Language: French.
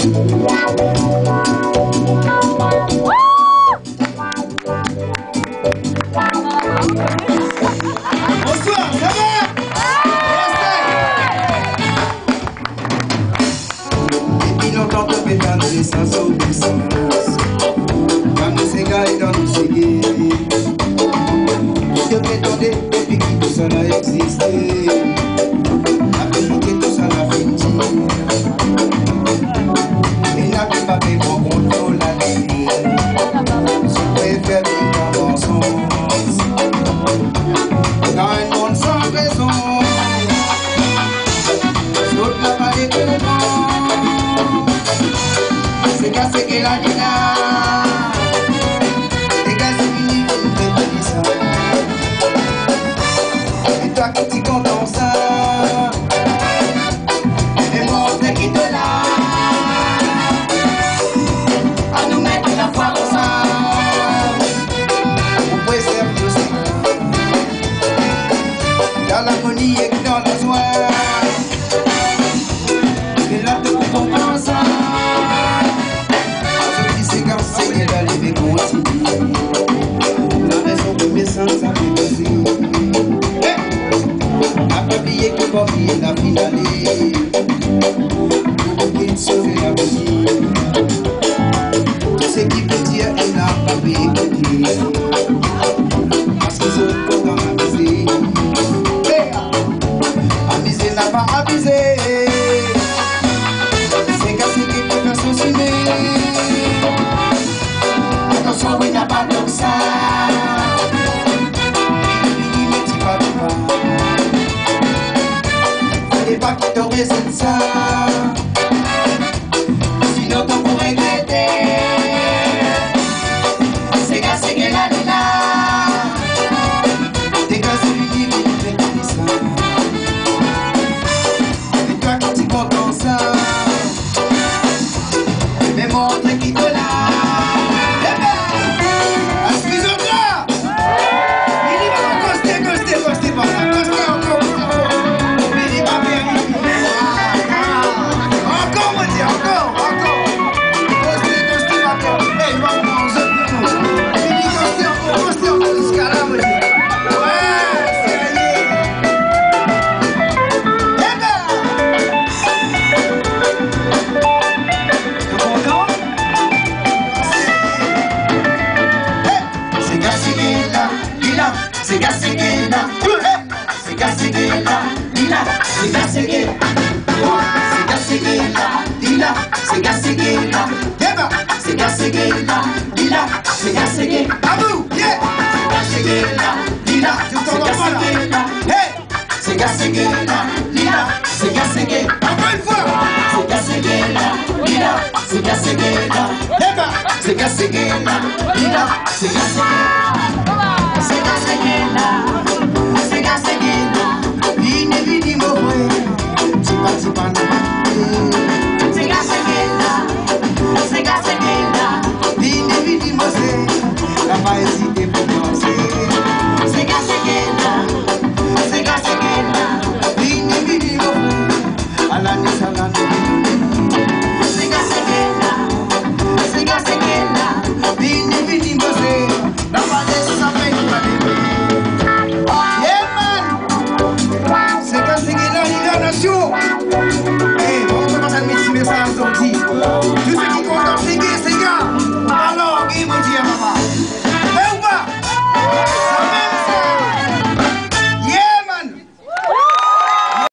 Bonsoir, ça va? Depuis longtemps qu'on fait dans les sens obéissance. Quand nous s'égalons dans nos ségués. Je prétendais depuis que tout ça n'a existé. Après que tout ça n'a fini. Il n'a pas fait bon contrôle à l'année. Je préfère vivre en bon sens. Dans un monde sans raison, l'autre n'a pas les comprendre. C'est cassé que la dina. C'est cassé que l'île de ça. Et toi qui t'y contents ça. Et moi on te quitte là. À nous mettre la foi au sang. On préserve nos signes. Dans l'harmonie et dans la joie. Et là te comprends ça. Je dis c'est quand c'est d'aller mais continue. La raison de mes sens ça fait passer. A pas oublier que pour oublier la finale. Pour qu'il sauve la vie. Ce qui peut dire elle n'a pas pu écouter. Parce que c'est pour dans la musique. Amusé n'a pas abusé. C'est cassé qui peut faire son ciné. Attention, il n'y a pas de ça. Il ne dit pas de quoi. Fallait pas qu'il t'aurait ça. Sinon, t'en pourrais regretter. C'est cassé qui est là, là. T'es cassé, lui dit, mais il fait tout ça. Content ça, mais montre qui te l'a. Eh ben, excuse-moi. Il y va coster par là, coster encore. Mais il va bien. Encore, moi dis, encore. Coster va bien. Eh, il va manger pour nous. Il dit coster encore jusqu'à là, moi dis. C'est cassé là, c'est cassé là, Dila, c'est cassé là, Dila, c'est cassé là, c'est cassé là, Dila, c'est cassé à vous, yeah, c'est cassé là, Dila, c'est cassé là, hey, c'est cassé là, Dila, c'est cassé encore une fois, c'est cassé là, Dila, c'est cassé là, c'est cassé là, Dila, c'est cassé. C'est cassé là, vini mo ouais, c'est pas c'est cassé là, vini mo c'est, la pas hésité pour danser. C'est cassé là, vini mo, à la nuit ça va nous. C'est cassé là, vini mo c'est, la pas hésité ça fait nous aller. Hey, on commence à mettre ça aujourd'hui. Tout ce qui compte en ségué,